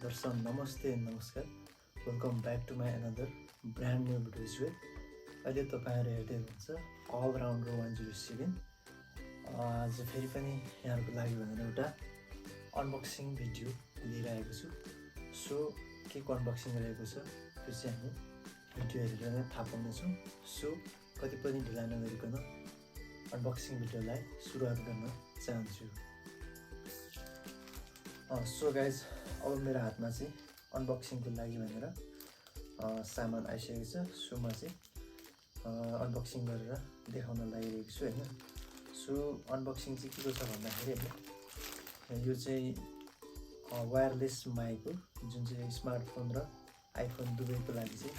Darsan, Namaste and Namaskar. Welcome back to my another brand new video. अहिले तपाईहरु हेर्दै हुनुहुन्छ AllRounder 107. आज फेरि पनि यहाँहरुको लागि भनेर एउटा अनबक्सिङ भिडियो लिइरहेको छु. सो के को अनबक्सिङ गरेको छ त्यो चाहिँ हामी भिडियो हेरेर नै थाहा पाउनेछौं. सो कति पनि ढिला नगरिकन अनबक्सिङ भिडियोलाई सुरुवात गर्न चाहन्छु. सो गाइज, अब मेरो हातमा चाहिँ अनबक्सिङको लागि भनेर सामान आइसकेको छ. सो म चाहिँ अनबक्सिङ गरेर देखाउन लागिरहेको छु हैन. सो अनबक्सिङ चाहिँ के को छ भन्दाखेरि यो चाहिँ वायरलेस माइक हो, जुन चाहिँ स्मार्टफोन र आइफोन दुवैको लागि चाहिँ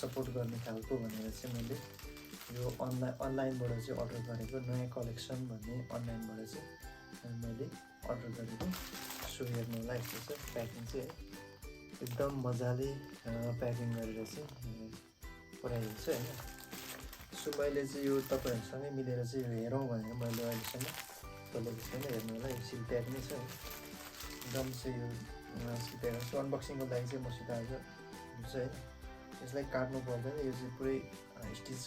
सपोर्ट गर्ने खालको भनेर चाहिँ मैले यो अनलाइनबाट चाहिँ अर्डर गरेको. नयाँ कलेक्सन भन्ने अनलाइनबाट चाहिँ मैले अर्डर गरेको. सो हेर्नुलाई यस्तो छ प्याकिङ चाहिँ एकदम मजाले प्याकिङ गरेर चाहिँ पठाइएको छ हैन. सो मैले चाहिँ यो तपाईहरुसँगै मिलेर चाहिँ यो हेरौँ भनेर मैले अहिलेसम्म खोलेको छैन. हेर्नुलाई यो सिल प्याक नै छ एकदम चाहिँ यो सिल प्याक. सो अनबक्सिङको लागि चाहिँ मसित आज हुन्छ हैन. यसलाई काट्नु पर्दैन, यो चाहिँ पुरै स्टिच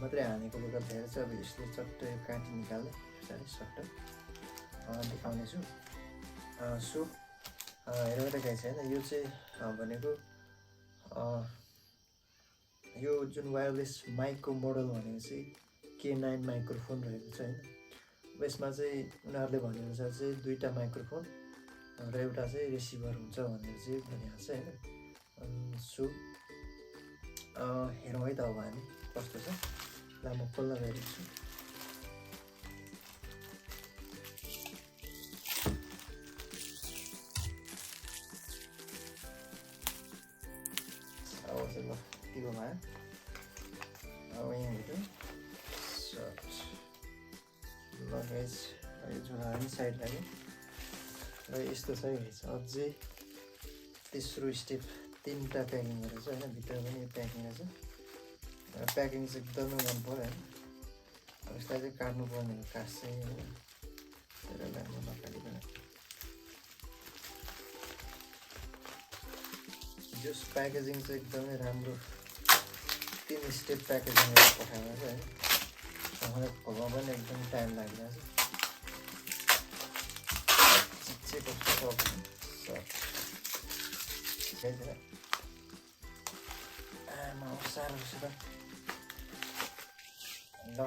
मात्रै हानेकोले गर्दाखेरि चाहिँ अब यसले चट्ट यो काटी निकाल्ने पछाडि सट्ट देखाउने छु. सो हेरौँ त गाइस हैन. यो चाहिँ भनेको यो जुन वायरलेस माइकको मोडल भनेको चाहिँ K9 माइक्रोफोन रहेको छ हैन. यसमा चाहिँ उनीहरूले भनेको चाहिँ दुईटा माइक्रोफोन र एउटा चाहिँ रिसिभर हुन्छ भनेर चाहिँ भनिएको छ हैन. सो हेरौँ है त अब हामी कस्तो छ. ल म खोल्न गइरहेको छु. ल के भयो अब यहाँभित्र ल गाइस, यो झोला पनि साइड लाग्यो र यस्तो छ गाइस. अझै तेस्रो स्टेप तीनटा प्याकिङ गरेको छ हैन. भित्र पनि यो प्याकिङ छ. प्याकिङ चाहिँ एकदमै मन पर्यो हैन. यसलाई चाहिँ काट्नु पर्ने हो कास चाहिँ हैन. त्यसलाई म नकाटिकन यो प्याकेजिङ चाहिँ एकदमै राम्रो. 3 स्टेप प्याकेजिङ गरेर पठाएको छ हैन. मलाई खोल्न पनि एकदम टाइम लागिरहेछ. चाहिँ कस्तो छ आमा साह्रो छ त. ल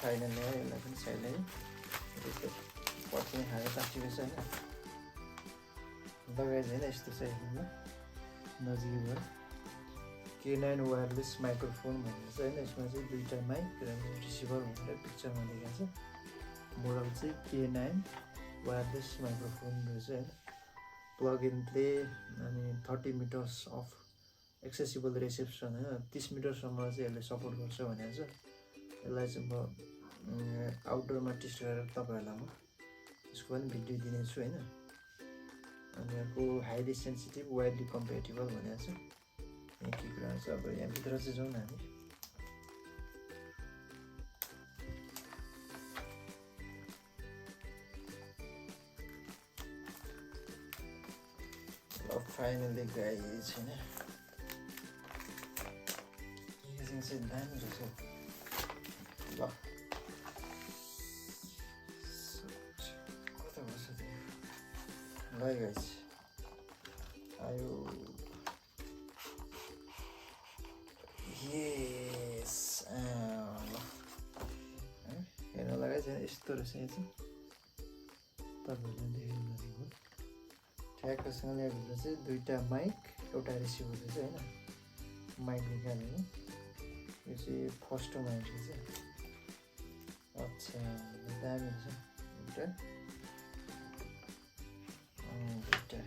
फाइनली है, यसलाई पनि साइड लाग्यो. त्यस्तो पट्टी खाएर तातिएको छ हैन. लगाइ छैन यस्तो छ हेर्नु नजिकै भयो. K9 वायरलेस माइक्रोफोन भनेको छ हैन. यसमा चाहिँ दुईटा माइक र रिसिभर भनेर पिक्चरमा देखाएको छ. मोडल चाहिँ K9 वायरलेस माइक्रोफोन रहेछ हैन. प्लग इन प्ले अनि 30 मिटर्स अफ एक्सेसिबल रिसेप्सन हैन. 30 मिटरसम्म चाहिँ यसले सपोर्ट गर्छ भनेको छ. यसलाई चाहिँ म आउटडोरमा टेस्ट गरेर तपाईहरुलाई म यसको पनि भिडियो दिनेछु हैन. अनि अर्को हाइली सेन्सिटिभ वाइडली कम्पेटिबल भनेको छ. यहाँ के कुरा छ अब यहाँभित्र चाहिँ जाउँ न हामी. ल फाइनली गाइस हैन. यो चाहिँ दामी रहेछ. ल कता बस्छ त्यो. ल गाइस आयो. यस हेर्न लगाइ चाहिँ यस्तो रहेछ. यहाँ चाहिँ तपाईँहरूले देख्नु नजिक हो. ठ्याक्कसँग यहाँभित्र चाहिँ दुईटा माइक एउटा रिसिभर रहेछ हैन. माइक निकालेको यो चाहिँ फर्स्ट माइक रहेछ. अच्छा दामी रहेछ. दुईटा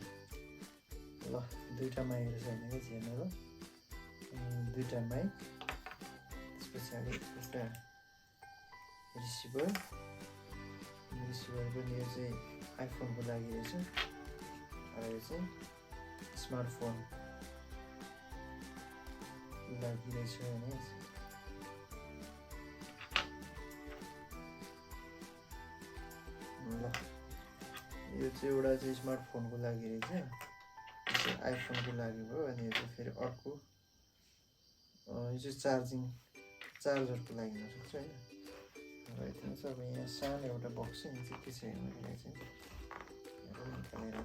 ल दुईटा माइक रहेछ भनेको चाहिँ हेर्नु ल. दुईटा माइक, त्यस पछाडि एउटा रिसिभर. रिसिभर पनि यो चाहिँ आइफोनको लागि रहेछ. र यो चाहिँ स्मार्टफोन लागि रहेछ भने ल यो चाहिँ एउटा चाहिँ स्मार्टफोनको लागि रहेछ, यो चाहिँ आइफोनको लागि भयो। अनि यो चाहिँ फेरि अर्को यो चाहिँ चार्जरको लागि हुनसक्छ होइन। र यतिमा चाहिँ अब यहाँ सानो एउटा बक्स छ, यो चाहिँ के छ हेर्दाखेरि चाहिँ निकालेर हो।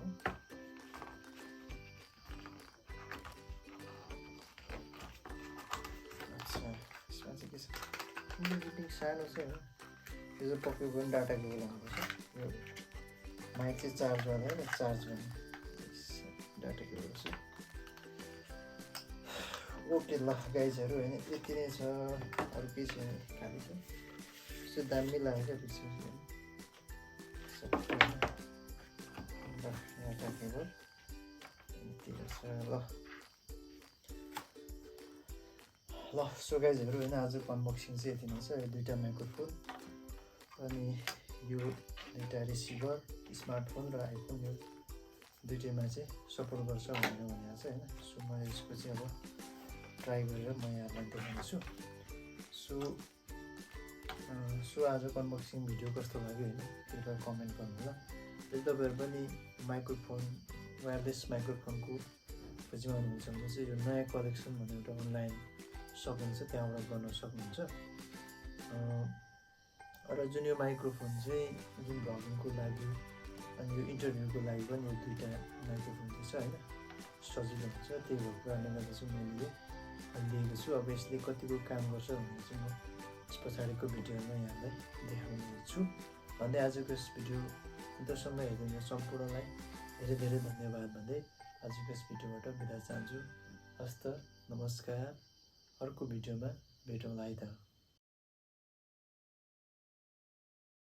अच्छा, यसमा चाहिँ के छ, रिपिङ सानो छ होइन। यो चाहिँ पक्कै पनि डाटा केबल हुनुपर्छ। यो माइक चाहिँ चार्ज गर्दा होइन, चार्ज गर्ने डाटा केबल छ। ओके ल गाइजहरू होइन, यति नै छ, अरू केही छैन, खाली छ। यसो दामी लाग्यो क्या पिक्चर डाटा केबल यति रहेछ। ल सो गाइजहरू होइन, आजको अनबक्सिङ चाहिँ यति नै छ। यो दुईवटा माइक्रोफोन अनि यो दुईवटा रिसिभर, स्मार्टफोन र आइफोन, यो दुइटैमा चाहिँ सपोर्ट गर्छ भनेर भनेको छ होइन। सो म यसको चाहिँ अब ट्राई गरेर म यहाँलाई देखाउँछु। सो आजको अनबक्सिङ भिडियो कस्तो लाग्यो होइन, त्यसलाई कमेन्ट गर्नु ल। यदि तपाईँहरू पनि माइक्रोफोन, वायरलेस माइक्रोफोनको खोजीमा हुनुहुन्छ भने चाहिँ यो नयाँ कलेक्सन भनेर एउटा अनलाइन सप हुन्छ, त्यहाँबाट गर्न सक्नुहुन्छ। र जुन यो माइक्रोफोन चाहिँ जुन भ्लगिङको लागि अनि यो इन्टरभ्यूको लागि पनि यो दुईवटा माइक्रोफोन चाहिँ छ होइन, सजिलो हुन्छ। त्यही भएको कारणले गर्दा चाहिँ मैले यो लिएको छु। अब यसले कतिको काम गर्छ भनेर चाहिँ म यस पछाडिको भिडियोमा यहाँलाई देखाउनेछु। भन्दै आजको यस भिडियो अन्तसम्म हेरिदिने सम्पूर्णलाई धेरै धेरै धन्यवाद भन्दै आजको यस भिडियोबाट बिदा चाहन्छु। हस्त नमस्कार, अर्को भिडियोमा भेटौँला है त।